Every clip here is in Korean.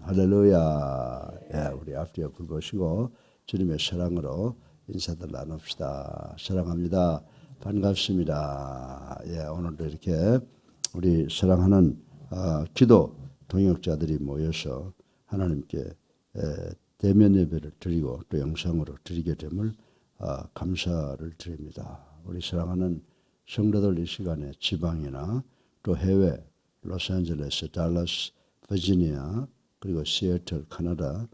할렐루야. 예, 우리 앞뒤에 굴보시고 주님의 사랑으로 인사들 나눕시다. 사랑합니다. 반갑습니다. 예, 오늘도 이렇게 우리 사랑하는 기도 동역자들이 모여서 하나님께 대면 예배를 드리고 또 영상으로 드리게 됨을 감사를 드립니다. 우리 사랑하는 성도들 이 시간에 지방이나 또 해외 로스앤젤레스, 달라스, 버지니아 그리고 시애틀, 캐나다,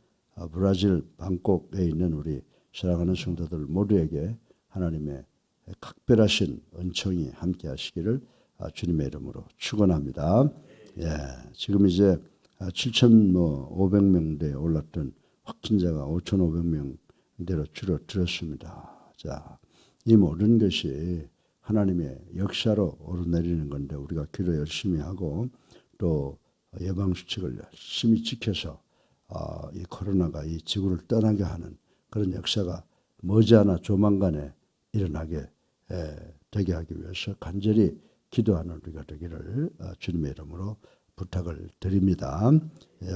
브라질, 방콕에 있는 우리 사랑하는 성도들 모두에게 하나님의 각별하신 은총이 함께 하시기를 주님의 이름으로 축원합니다. 예, 지금 이제 7,500명대에 올랐던 확진자가 5,500명대로 줄어들었습니다. 자, 이 모든 것이 하나님의 역사로 오르내리는 건데 우리가 기도 열심히 하고 또 예방수칙을 열심히 지켜서 이 코로나가 이 지구를 떠나게 하는 그런 역사가 머지않아 조만간에 일어나게 되게 하기 위해서 간절히 기도하는 우리가 되기를 주님의 이름으로 부탁을 드립니다.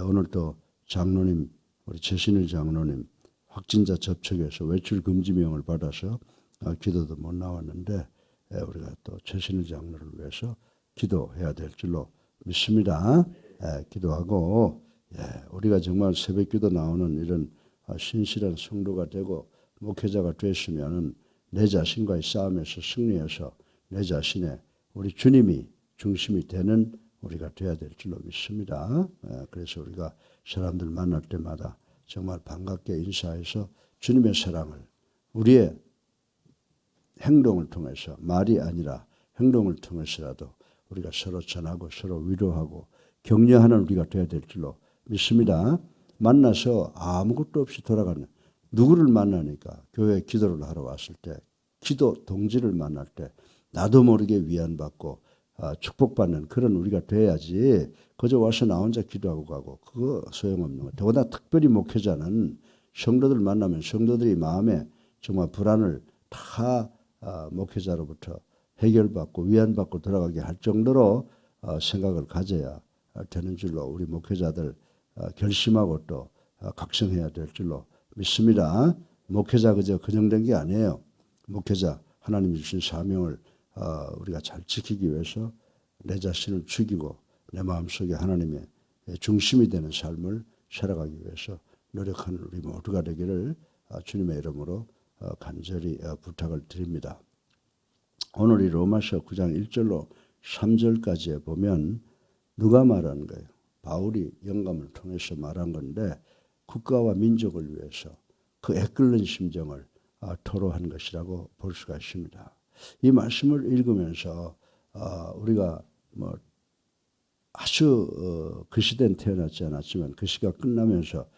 오늘 또 장로님, 우리 최신일 장로님 확진자 접촉에서 외출 금지명을 받아서 기도도 못 나왔는데 우리가 또 최신일 장로를 위해서 기도해야 될 줄로 믿습니다. 기도하고 우리가 정말 새벽기도 나오는 이런 신실한 성도가 되고 목회자가 됐으면 내 자신과의 싸움에서 승리해서 내 자신의 우리 주님이 중심이 되는 우리가 돼야 될 줄로 믿습니다. 그래서 우리가 사람들 만날 때마다 정말 반갑게 인사해서 주님의 사랑을 우리의 행동을 통해서 말이 아니라 행동을 통해서라도 우리가 서로 전하고 서로 위로하고 격려하는 우리가 되어야 될 줄로 믿습니다. 만나서 아무것도 없이 돌아가는 누구를 만나니까 교회 기도를 하러 왔을 때 기도 동지를 만날 때 나도 모르게 위안받고 축복받는 그런 우리가 돼야지 그저 와서 나 혼자 기도하고 가고 그거 소용없는 거예요. 더구나 특별히 목회자는 성도들 만나면 성도들이 마음에 정말 불안을 다 목회자로부터 해결받고 위안받고 돌아가게 할 정도로 생각을 가져야 되는 줄로 우리 목회자들 결심하고 또 각성해야 될 줄로 믿습니다. 목회자 그저 그정된 게 아니에요. 목회자 하나님이 주신 사명을 우리가 잘 지키기 위해서 내 자신을 죽이고 내 마음속에 하나님의 중심이 되는 삶을 살아가기 위해서 노력하는 우리 모두가 되기를 주님의 이름으로 간절히 부탁을 드립니다. 오늘 이 로마서 9장 1절로 3절까지에 보면 누가 말하는 거예요? 바울이 영감을 통해서 말한 건데 국가와 민족을 위해서 그 애끓는 심정을 토로한 것이라고 볼 수가 있습니다. 이 말씀을 읽으면서 우리가 뭐 아주 그 시대는 태어났지 않았지만 그 시가 끝나면서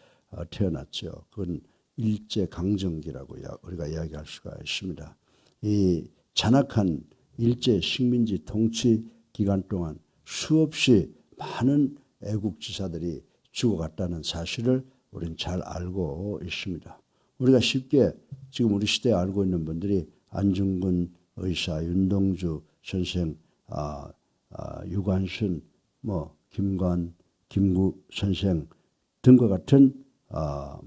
태어났죠. 그건 일제강점기라고 우리가 이야기할 수가 있습니다. 이 잔악한 일제 식민지 통치 기간 동안 수없이 많은 애국지사들이 죽어갔다는 사실을 우리는 잘 알고 있습니다. 우리가 쉽게 지금 우리 시대에 알고 있는 분들이 안중근 의사, 윤동주 선생, 유관순, 김관, 김구 선생 등과 같은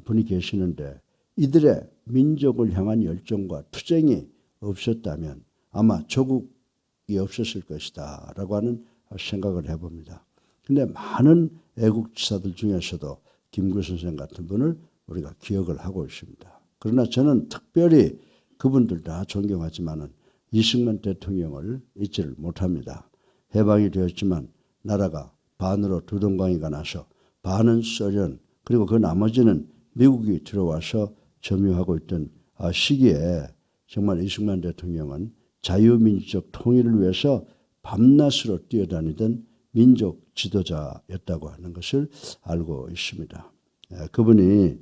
분이 계시는데 이들의 민족을 향한 열정과 투쟁이 없었다면 아마 조국이 없었을 것이다 라고 하는 생각을 해봅니다. 그런데 많은 애국지사들 중에서도 김구 선생 같은 분을 우리가 기억을 하고 있습니다. 그러나 저는 특별히 그분들 다 존경하지만은 이승만 대통령을 잊지를 못합니다. 해방이 되었지만 나라가 반으로 두 동강이가 나서 반은 소련 그리고 그 나머지는 미국이 들어와서 점유하고 있던 시기에 정말 이승만 대통령은 자유민주적 통일을 위해서 밤낮으로 뛰어다니던 민족 지도자였다고 하는 것을 알고 있습니다. 그분이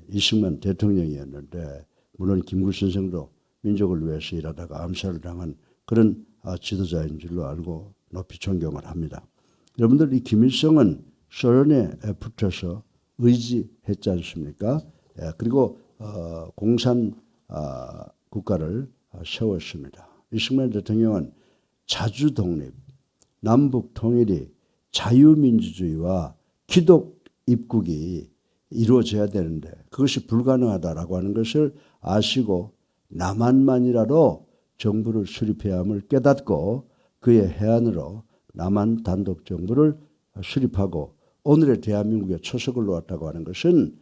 이승만 대통령이었는데 물론 김구 선생도 민족을 위해서 일하다가 암살을 당한 그런 지도자인 줄로 알고 높이 존경을 합니다. 여러분들 이 김일성은 소련에 붙어서 의지했지 않습니까? 그리고 공산 국가를 세웠습니다. 이승만 대통령은 자주 독립, 남북 통일이 자유민주주의와 기독 입국이 이루어져야 되는데 그것이 불가능하다라고 하는 것을 아시고 남한만이라도 정부를 수립해야 함을 깨닫고 그의 해안으로 남한 단독 정부를 수립하고 오늘의 대한민국에 초석을 놓았다고 하는 것은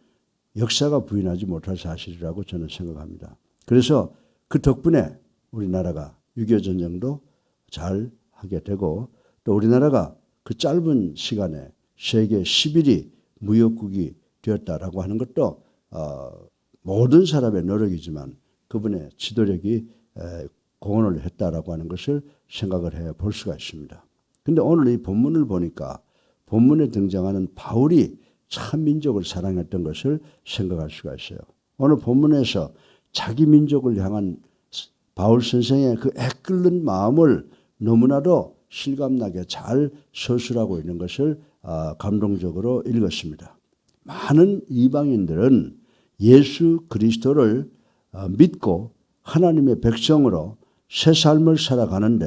역사가 부인하지 못할 사실이라고 저는 생각합니다. 그래서 그 덕분에 우리나라가 6.25 전쟁도 잘 하게 되고 또 우리나라가 그 짧은 시간에 세계 10일이 무역국이 되었다라고 하는 것도 모든 사람의 노력이지만 그분의 지도력이 공헌을 했다라고 하는 것을 생각을 해 볼 수가 있습니다. 그런데 오늘 이 본문을 보니까 본문에 등장하는 바울이 참 민족을 사랑했던 것을 생각할 수가 있어요. 오늘 본문에서 자기 민족을 향한 바울 선생의 그 애끓는 마음을 너무나도 실감나게 잘 서술하고 있는 것을 감동적으로 읽었습니다. 많은 이방인들은 예수 그리스도를 믿고 하나님의 백성으로 새 삶을 살아가는데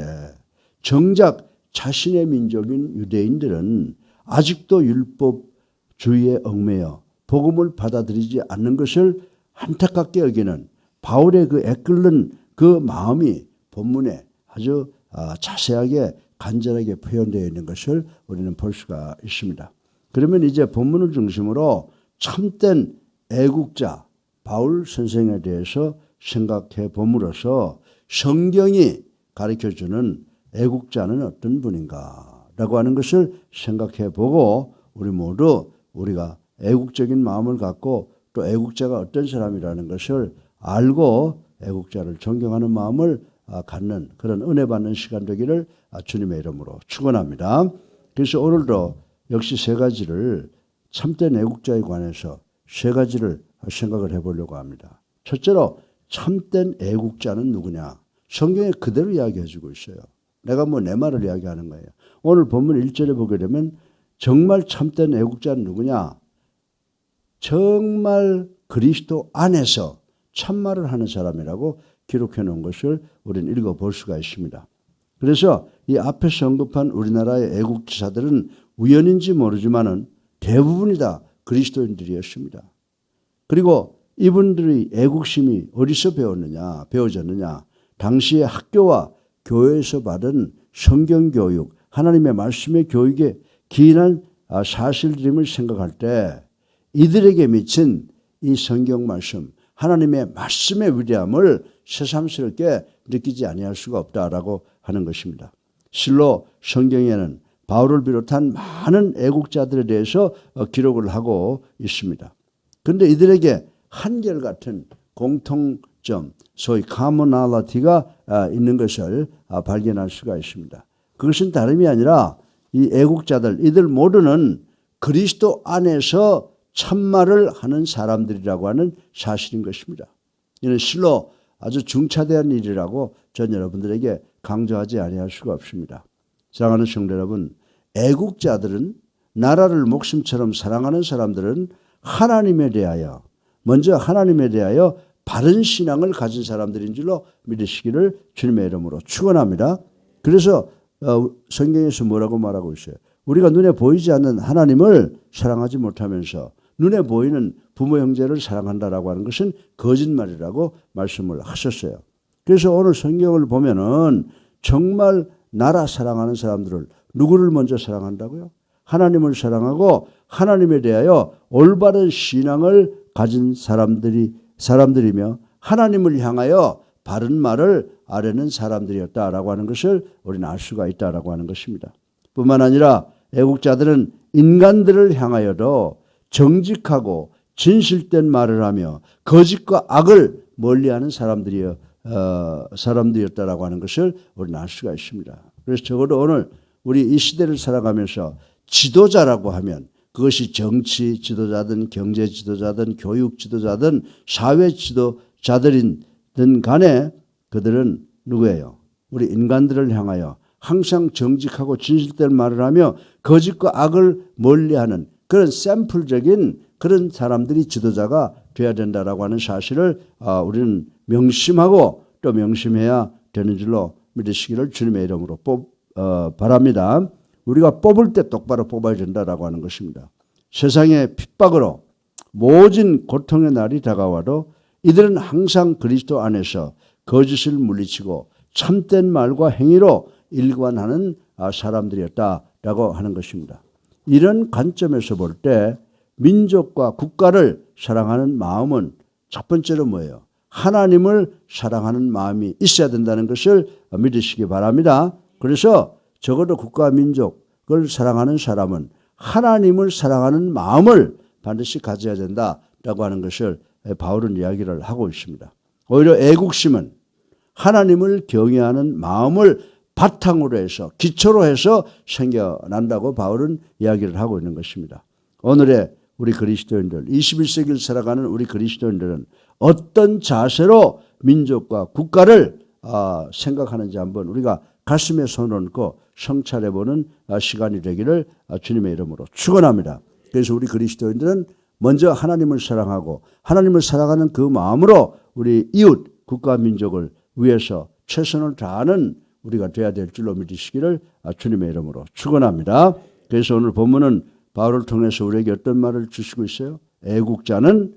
정작 자신의 민족인 유대인들은 아직도 율법주의에 얽매여 복음을 받아들이지 않는 것을 안타깝게 여기는 바울의 그 애끓는 그 마음이 본문에 아주 자세하게 간절하게 표현되어 있는 것을 우리는 볼 수가 있습니다. 그러면 이제 본문을 중심으로 참된 애국자 바울 선생에 대해서 생각해 봄으로써 성경이 가르쳐주는 애국자는 어떤 분인가라고 하는 것을 생각해 보고 우리 모두 우리가 애국적인 마음을 갖고 또 애국자가 어떤 사람이라는 것을 알고 애국자를 존경하는 마음을 갖는 그런 은혜 받는 시간 되기를 주님의 이름으로 축원합니다. 그래서 오늘도 역시 세 가지를 참된 애국자에 관해서 세 가지를 생각을 해보려고 합니다. 첫째로 참된 애국자는 누구냐? 성경에 그대로 이야기해 주고 있어요. 내가 내 말을 이야기하는 거예요. 오늘 본문 1절에 보게 되면 정말 참된 애국자는 누구냐? 정말 그리스도 안에서 참말을 하는 사람이라고 기록해 놓은 것을 우리는 읽어볼 수가 있습니다. 그래서 이 앞에서 언급한 우리나라의 애국지사들은 우연인지 모르지만은 대부분이 다 그리스도인들이었습니다. 그리고 이분들의 애국심이 어디서 배워졌느냐? 당시의 학교와 교회에서 받은 성경교육, 하나님의 말씀의 교육에 기인한 사실들임을 생각할 때 이들에게 미친 이 성경 말씀, 하나님의 말씀의 위대함을 새삼스럽게 느끼지 아니할 수가 없다라고 하는 것입니다. 실로 성경에는 바울을 비롯한 많은 애국자들에 대해서 기록을 하고 있습니다. 그런데 이들에게 한결같은 공통점, 소위 카모날리티가 있는 것을 발견할 수가 있습니다. 그것은 다름이 아니라 이 애국자들, 이들 모두는 그리스도 안에서 참말을 하는 사람들이라고 하는 사실인 것입니다. 이는 실로 아주 중차대한 일이라고 전 여러분들에게 강조하지 아니할 수가 없습니다. 사랑하는 성도 여러분, 애국자들은 나라를 목숨처럼 사랑하는 사람들은 먼저 하나님에 대하여 바른 신앙을 가진 사람들인 줄로 믿으시기를 주님의 이름으로 축원합니다. 그래서 성경에서 뭐라고 말하고 있어요? 우리가 눈에 보이지 않는 하나님을 사랑하지 못하면서 눈에 보이는 부모 형제를 사랑한다라고 하는 것은 거짓말이라고 말씀을 하셨어요. 그래서 오늘 성경을 보면은 정말 나라 사랑하는 사람들을 누구를 먼저 사랑한다고요? 하나님을 사랑하고 하나님에 대하여 올바른 신앙을 가진 사람들이며 하나님을 향하여 바른 말을 아뢰는 사람들이었다라고 하는 것을 우리는 알 수가 있다라고 하는 것입니다. 뿐만 아니라 애국자들은 인간들을 향하여도 정직하고 진실된 말을 하며 거짓과 악을 멀리하는 사람들이었다라고 하는 것을 우리는 알 수가 있습니다. 그래서 적어도 오늘 우리 이 시대를 살아가면서 지도자라고 하면 그것이 정치 지도자든 경제 지도자든 교육 지도자든 사회 지도자들이든 간에 그들은 누구예요? 우리 인간들을 향하여 항상 정직하고 진실된 말을 하며 거짓과 악을 멀리하는 그런 샘플적인 그런 사람들이 지도자가 되어야 된다라고 하는 사실을 우리는 명심하고 또 명심해야 되는 줄로 믿으시기를 주님의 이름으로 바랍니다. 우리가 뽑을 때 똑바로 뽑아야 된다라고 하는 것입니다. 세상의 핍박으로 모진 고통의 날이 다가와도 이들은 항상 그리스도 안에서 거짓을 물리치고 참된 말과 행위로 일관하는 사람들이었다라고 하는 것입니다. 이런 관점에서 볼 때 민족과 국가를 사랑하는 마음은 첫 번째로 뭐예요? 하나님을 사랑하는 마음이 있어야 된다는 것을 믿으시기 바랍니다. 그래서 적어도 국가 민족을 사랑하는 사람은 하나님을 사랑하는 마음을 반드시 가져야 된다라고 하는 것을 바울은 이야기를 하고 있습니다. 오히려 애국심은 하나님을 경외하는 마음을 바탕으로 해서 기초로 해서 생겨난다고 바울은 이야기를 하고 있는 것입니다. 오늘의 우리 그리스도인들, 21세기를 살아가는 우리 그리스도인들은 어떤 자세로 민족과 국가를 생각하는지 한번 우리가 가슴에 손을 얹고 성찰해보는 시간이 되기를 주님의 이름으로 축원합니다. 그래서 우리 그리스도인들은 먼저 하나님을 사랑하고 하나님을 사랑하는 그 마음으로 우리 이웃 국가 민족을 위해서 최선을 다하는 우리가 되어야 될 줄로 믿으시기를 주님의 이름으로 축원합니다. 그래서 오늘 본문은 바울을 통해서 우리에게 어떤 말을 주시고 있어요? 애국자는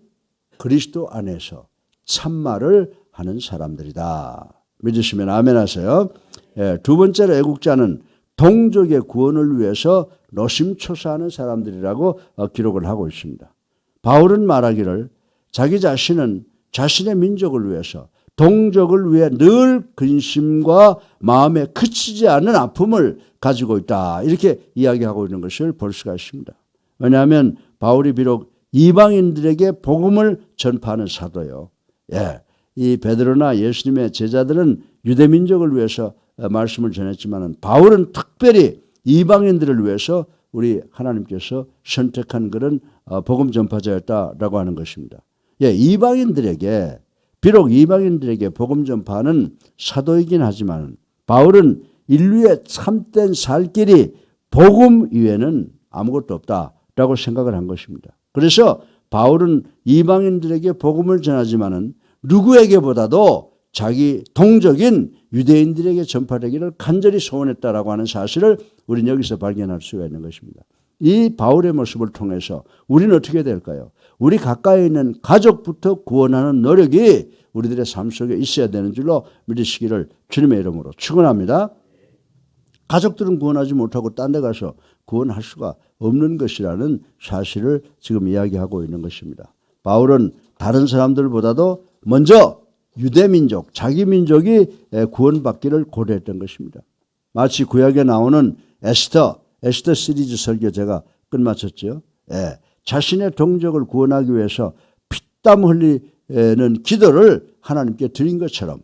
그리스도 안에서 참말을 하는 사람들이다. 믿으시면 아멘 하세요. 두 번째로 애국자는 동족의 구원을 위해서 노심초사하는 사람들이라고 기록을 하고 있습니다. 바울은 말하기를 자기 자신은 자신의 민족을 위해서 동족을 위해 늘 근심과 마음에 그치지 않는 아픔을 가지고 있다. 이렇게 이야기하고 있는 것을 볼 수가 있습니다. 왜냐하면 바울이 비록 이방인들에게 복음을 전파하는 사도요. 이 베드로나 예수님의 제자들은 유대민족을 위해서 말씀을 전했지만 바울은 특별히 이방인들을 위해서 우리 하나님께서 선택한 그런 복음 전파자였다라고 하는 것입니다. 이방인들에게 비록 이방인들에게 복음 전파는 사도이긴 하지만 바울은 인류의 참된 살 길이 복음 이외에는 아무것도 없다라고 생각을 한 것입니다. 그래서 바울은 이방인들에게 복음을 전하지만은 누구에게보다도 자기 동족인 유대인들에게 전파되기를 간절히 소원했다라고 하는 사실을 우리는 여기서 발견할 수가 있는 것입니다. 이 바울의 모습을 통해서 우리는 어떻게 될까요? 우리 가까이 있는 가족부터 구원하는 노력이 우리들의 삶 속에 있어야 되는 줄로 믿으시기를 주님의 이름으로 축원합니다. 가족들은 구원하지 못하고 딴 데 가서 구원할 수가 없는 것이라는 사실을 지금 이야기하고 있는 것입니다. 바울은 다른 사람들보다도 먼저 유대민족, 자기 민족이 구원받기를 고려했던 것입니다. 마치 구약에 나오는 에스터 시리즈 설교 제가 끝마쳤죠. 자신의 동족을 구원하기 위해서 피땀 흘리는 기도를 하나님께 드린 것처럼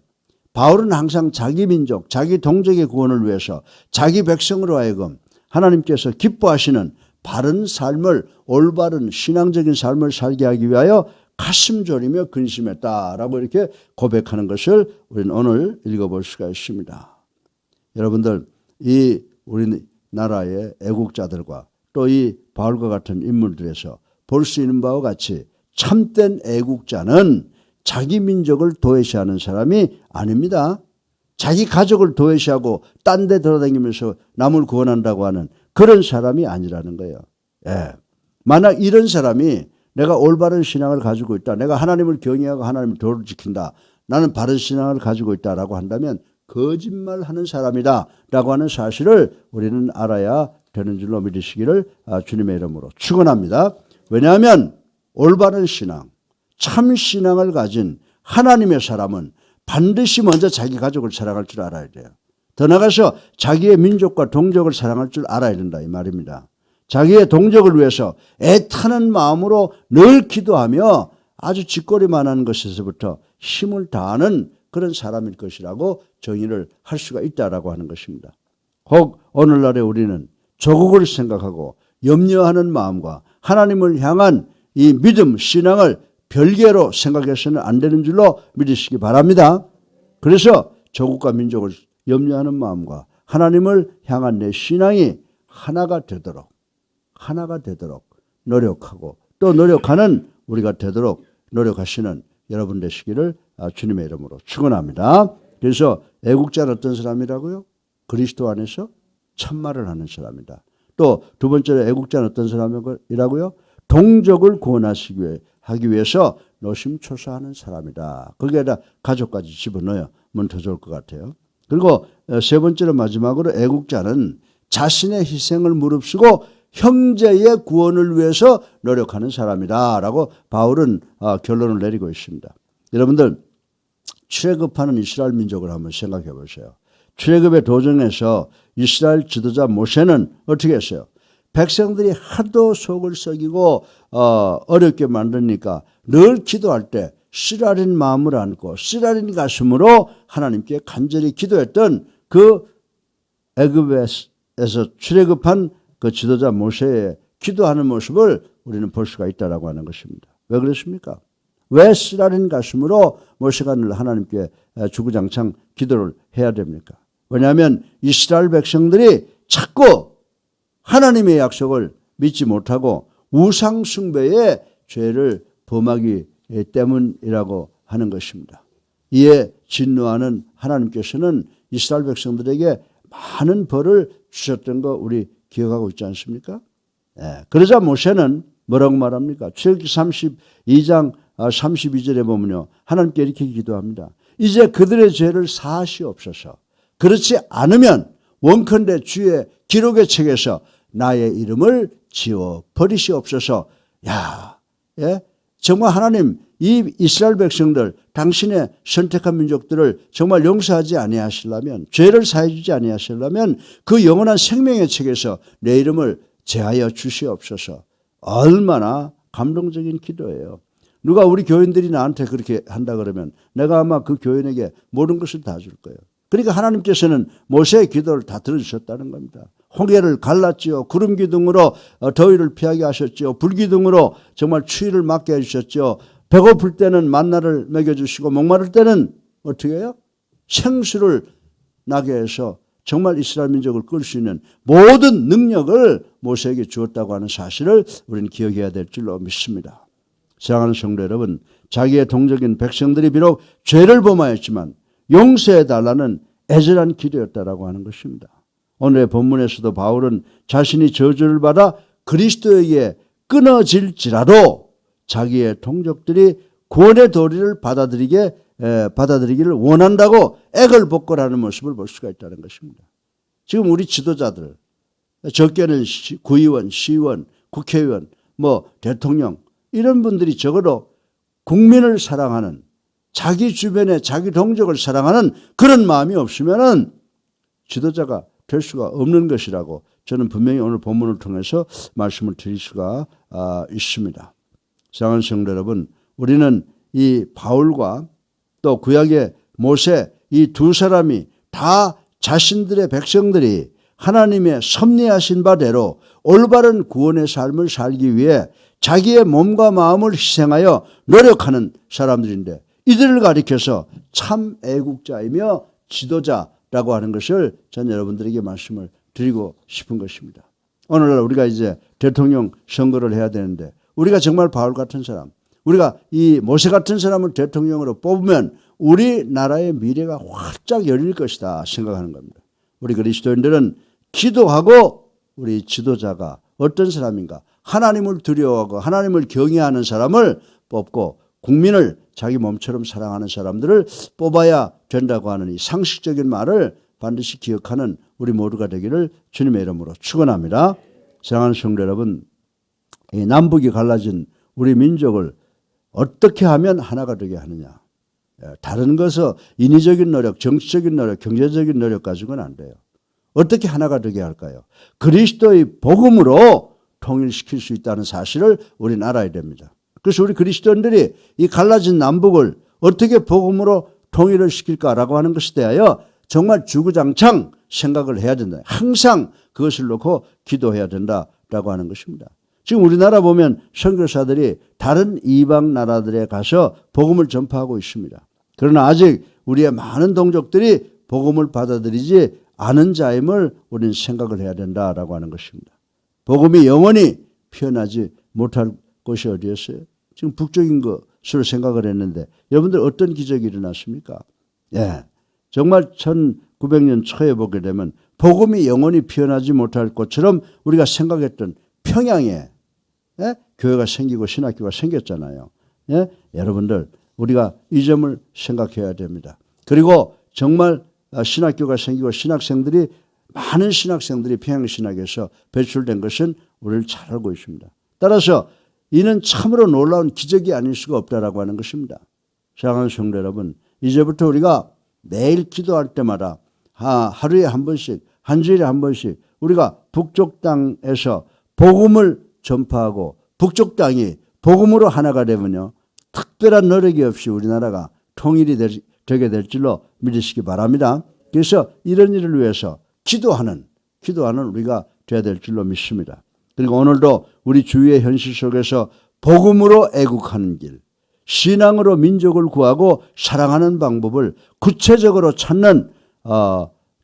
바울은 항상 자기 민족, 자기 동족의 구원을 위해서 자기 백성으로 하여금 하나님께서 기뻐하시는 바른 삶을, 올바른 신앙적인 삶을 살게 하기 위하여 가슴 졸이며 근심했다라고 이렇게 고백하는 것을 우리는 오늘 읽어볼 수가 있습니다. 여러분들, 이 우리나라의 애국자들과 또 이 바울과 같은 인물들에서 볼 수 있는 바와 같이 참된 애국자는 자기 민족을 도외시하는 사람이 아닙니다. 자기 가족을 도외시하고 딴 데 돌아다니면서 남을 구원한다고 하는 그런 사람이 아니라는 거예요. 만약 이런 사람이 내가 올바른 신앙을 가지고 있다, 내가 하나님을 경외하고 하나님의 도를 지킨다, 나는 바른 신앙을 가지고 있다라고 한다면 거짓말하는 사람이다 라고 하는 사실을 우리는 알아야 되는 줄로 믿으시기를 주님의 이름으로 축원합니다. 왜냐하면 올바른 신앙, 참 신앙을 가진 하나님의 사람은 반드시 먼저 자기 가족을 사랑할 줄 알아야 돼요. 더 나아가서 자기의 민족과 동족을 사랑할 줄 알아야 된다 이 말입니다. 자기의 동족을 위해서 애타는 마음으로 늘 기도하며 아주 짓거리만한 것에서부터 힘을 다하는 그런 사람일 것이라고 정의를 할 수가 있다라고 하는 것입니다. 혹 오늘날에 우리는 조국을 생각하고 염려하는 마음과 하나님을 향한 이 믿음, 신앙을 별개로 생각해서는 안 되는 줄로 믿으시기 바랍니다. 그래서 조국과 민족을 염려하는 마음과 하나님을 향한 내 신앙이 하나가 되도록 노력하고 또 노력하는 우리가 되도록 노력하시는 여러분 되시기를 주님의 이름으로 축원합니다. 그래서 애국자는 어떤 사람이라고요? 그리스도 안에서 참말을 하는 사람이다. 또 두 번째로 애국자는 어떤 사람이라고요? 동족을 구원하기 위해서 노심초사하는 사람이다. 거기에다 가족까지 집어넣으면 더 좋을 것 같아요. 그리고 세 번째로 마지막으로 애국자는 자신의 희생을 무릅쓰고 형제의 구원을 위해서 노력하는 사람이다 라고 바울은 결론을 내리고 있습니다. 여러분들 출애굽하는 이스라엘 민족을 한번 생각해 보세요. 출애굽의 도정에서 이스라엘 지도자 모세는 어떻게 했어요? 백성들이 하도 속을 썩이고 어렵게 만드니까 늘 기도할 때 쓰라린 마음을 안고 쓰라린 가슴으로 하나님께 간절히 기도했던 그 애굽에서 출애굽한 그 지도자 모세의 기도하는 모습을 우리는 볼 수가 있다라고 하는 것입니다. 왜 그렇습니까? 왜 쓰라린 가슴으로 모세가 늘 하나님께 주구장창 기도를 해야 됩니까? 왜냐하면 이스라엘 백성들이 자꾸 하나님의 약속을 믿지 못하고 우상 숭배의 죄를 범하기 때문이라고 하는 것입니다. 이에 진노하는 하나님께서는 이스라엘 백성들에게 많은 벌을 주셨던 거 우리 기억하고 있지 않습니까? 그러자 모세는 뭐라고 말합니까? 출애굽기 32장 32절에 보면요. 하나님께 이렇게 기도합니다. 이제 그들의 죄를 사하시옵소서. 그렇지 않으면 원컨대 주의 기록의 책에서 나의 이름을 지워 버리시옵소서. 야, 정말 하나님 이 이스라엘 백성들 당신의 선택한 민족들을 정말 용서하지 아니하시려면 죄를 사해 주지 아니하시려면 그 영원한 생명의 책에서 내 이름을 제하여 주시옵소서. 얼마나 감동적인 기도예요. 누가 우리 교인들이 나한테 그렇게 한다 그러면 내가 아마 그 교인에게 모든 것을 다 줄 거예요. 그러니까 하나님께서는 모세의 기도를 다 들어주셨다는 겁니다. 홍해를 갈랐지요. 구름 기둥으로 더위를 피하게 하셨지요. 불 기둥으로 정말 추위를 막게 해주셨지요. 배고플 때는 만나를 먹여주시고 목마를 때는 어떻게 해요? 생수를 나게 해서 정말 이스라엘 민족을 끌 수 있는 모든 능력을 모세에게 주었다고 하는 사실을 우리는 기억해야 될 줄로 믿습니다. 사랑하는 성도 여러분, 자기의 동족인 백성들이 비록 죄를 범하였지만 용서해달라는 애절한 기도였다라고 하는 것입니다. 오늘의 본문에서도 바울은 자신이 저주를 받아 그리스도에게 끊어질지라도 자기의 동족들이 구원의 도리를 받아들이기를 원한다고 애걸 복걸하는 모습을 볼 수가 있다는 것입니다. 지금 우리 지도자들, 적게는 구의원, 시의원, 국회의원, 대통령 이런 분들이 적어도 국민을 사랑하는 자기 주변에 자기 동족을 사랑하는 그런 마음이 없으면은 지도자가 될 수가 없는 것이라고 저는 분명히 오늘 본문을 통해서 말씀을 드릴 수가 있습니다. 사랑하는 성도 여러분, 우리는 이 바울과 또 구약의 모세 이 두 사람이 다 자신들의 백성들이 하나님의 섭리하신 바대로 올바른 구원의 삶을 살기 위해 자기의 몸과 마음을 희생하여 노력하는 사람들인데 이들을 가리켜서 참 애국자이며 지도자라고 하는 것을 전 여러분들에게 말씀을 드리고 싶은 것입니다. 오늘날 우리가 이제 대통령 선거를 해야 되는데 우리가 정말 바울 같은 사람, 우리가 이 모세 같은 사람을 대통령으로 뽑으면 우리나라의 미래가 활짝 열릴 것이다 생각하는 겁니다. 우리 그리스도인들은 기도하고 우리 지도자가 어떤 사람인가? 하나님을 두려워하고 하나님을 경외하는 사람을 뽑고 국민을 자기 몸처럼 사랑하는 사람들을 뽑아야 된다고 하는 이 상식적인 말을 반드시 기억하는 우리 모두가 되기를 주님의 이름으로 축원합니다. 사랑하는 성도 여러분, 이 남북이 갈라진 우리 민족을 어떻게 하면 하나가 되게 하느냐. 다른 것은 인위적인 노력, 정치적인 노력, 경제적인 노력 가지고는 안 돼요. 어떻게 하나가 되게 할까요? 그리스도의 복음으로 통일시킬 수 있다는 사실을 우리는 알아야 됩니다. 그래서 우리 그리스도인들이 이 갈라진 남북을 어떻게 복음으로 통일을 시킬까라고 하는 것에 대하여 정말 주구장창 생각을 해야 된다. 항상 그것을 놓고 기도해야 된다라고 하는 것입니다. 지금 우리나라 보면 선교사들이 다른 이방 나라들에 가서 복음을 전파하고 있습니다. 그러나 아직 우리의 많은 동족들이 복음을 받아들이지 않은 자임을 우리는 생각을 해야 된다라고 하는 것입니다. 복음이 영원히 피어나지 못할 곳이 어디였어요? 지금 북쪽인 것으로 생각을 했는데 여러분들 어떤 기적이 일어났습니까? 정말 1900년 초에 보게 되면 복음이 영원히 피어나지 못할 것처럼 우리가 생각했던 평양에 교회가 생기고 신학교가 생겼잖아요. 여러분들 우리가 이 점을 생각해야 됩니다. 그리고 정말 신학교가 생기고 많은 신학생들이 평양신학에서 배출된 것은 우리를 잘 알고 있습니다. 따라서 이는 참으로 놀라운 기적이 아닐 수가 없다라고 하는 것입니다. 사랑하는 성도 여러분, 이제부터 우리가 매일 기도할 때마다 하루에 한 번씩, 한 주일에 한 번씩 우리가 북쪽 땅에서 복음을 전파하고 북쪽 땅이 복음으로 하나가 되면요, 특별한 노력이 없이 우리나라가 통일이 되게 될 줄로 믿으시기 바랍니다. 그래서 이런 일을 위해서 기도하는 우리가 되어야 될 줄로 믿습니다. 그리고 오늘도 우리 주위의 현실 속에서 복음으로 애국하는 길, 신앙으로 민족을 구하고 사랑하는 방법을 구체적으로 찾는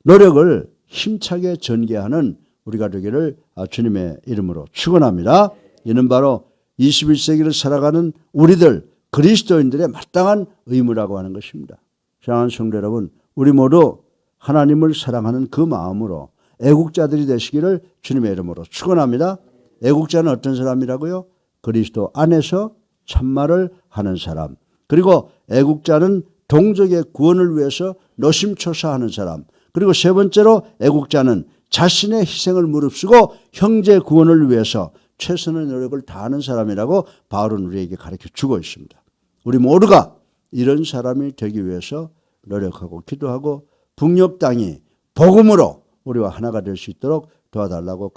노력을 힘차게 전개하는 우리가 되기를 주님의 이름으로 축원합니다. 이는 바로 21세기를 살아가는 우리들 그리스도인들의 마땅한 의무라고 하는 것입니다. 사랑하는 성도 여러분, 우리 모두 하나님을 사랑하는 그 마음으로 애국자들이 되시기를 주님의 이름으로 축원합니다. 애국자는 어떤 사람이라고요? 그리스도 안에서 참말을 하는 사람. 그리고 애국자는 동족의 구원을 위해서 노심초사하는 사람. 그리고 세 번째로 애국자는 자신의 희생을 무릅쓰고 형제 구원을 위해서 최선의 노력을 다하는 사람이라고 바울은 우리에게 가르쳐 주고 있습니다. 우리 모두가 이런 사람이 되기 위해서 노력하고 기도하고 북녘 땅이 복음으로 우리와 하나가 될 수 있도록 도와달라고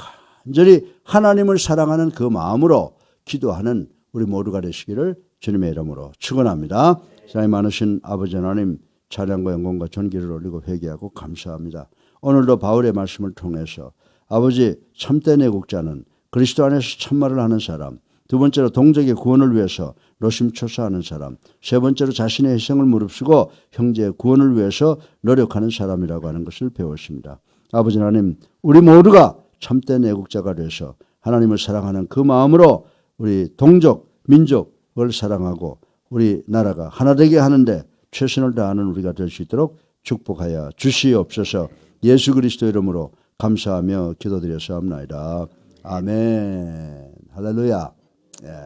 간절히 하나님을 사랑하는 그 마음으로 기도하는 우리 모두가 되시기를 주님의 이름으로 축원합니다. 사랑이 많으신 아버지 하나님, 찬양과 영광과 존귀를 올리고 회개하고 감사합니다. 오늘도 바울의 말씀을 통해서 아버지, 참된 애국자는 그리스도 안에서 참말을 하는 사람, 두 번째로 동족의 구원을 위해서 노심초사하는 사람, 세 번째로 자신의 희생을 무릅쓰고 형제의 구원을 위해서 노력하는 사람이라고 하는 것을 배웠습니다. 아버지 하나님, 우리 모두가 참된 애국자가 돼서 하나님을 사랑하는 그 마음으로 우리 동족, 민족을 사랑하고 우리 나라가 하나 되게 하는데 최선을 다하는 우리가 될 수 있도록 축복하여 주시옵소서. 예수 그리스도 이름으로 감사하며 기도드렸사옵나이다. 아멘. 할렐루야.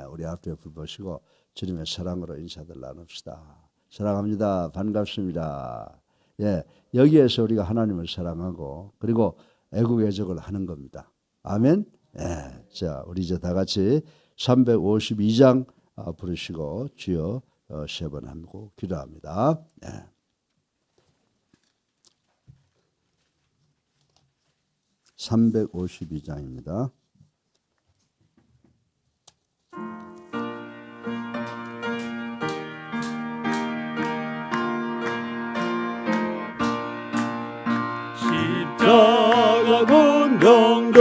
우리 앞에 불 보시고 주님의 사랑으로 인사들 나눕시다. 사랑합니다. 반갑습니다. 여기에서 우리가 하나님을 사랑하고 그리고 애국애적을 하는 겁니다. 아멘. 자, 우리 이제 다 같이 352장 부르시고 주여 세 번 하고 기도합니다. 352장입니다. 십자가 군병들아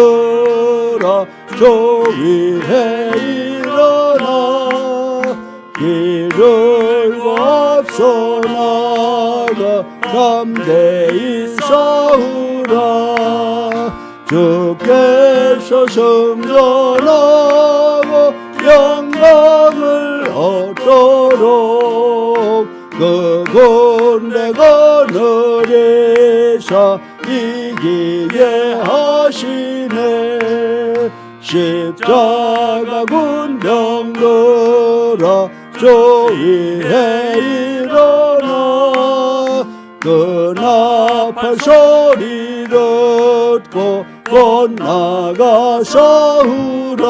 저 위에 일어나 길을 앞서 나가 담대히 싸우라. 주께서 승전하고 영광을 얻도록 그 군대가 너리사 이기게 하시네. 십자가 군병들아 저 위에 일어나 그 나팔 소리 듣고 곧나가 싸우라.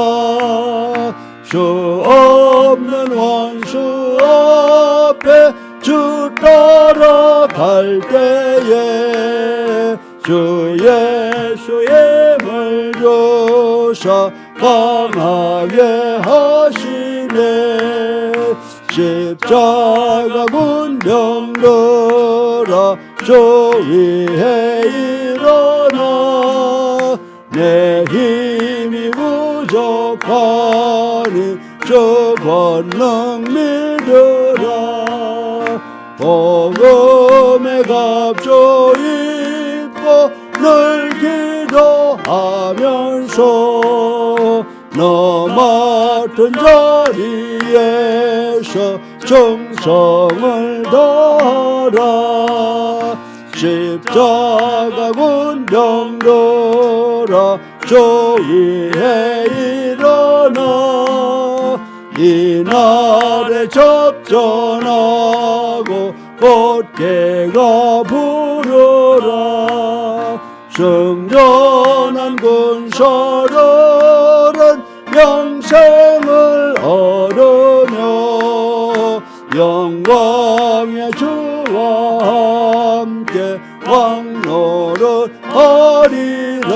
수 없는 원수 앞에 주 따라갈 때에 주 예수의 힘을 주사 강하게 하시네. 십자가 군병들아 저 위에 일어나 내 힘이 부족하니 저 권능 믿으라. 복음의 갑주 입고 늘 기도하면서 너 맡은 자리에서 정성을 다하라. 십자가 군병들아 조위에 일어나 이날에 접전하고 곧개가 부르라 승전한 군사들은 영생을 얻으며 영광의 주와 함께 왕노릇 하리라.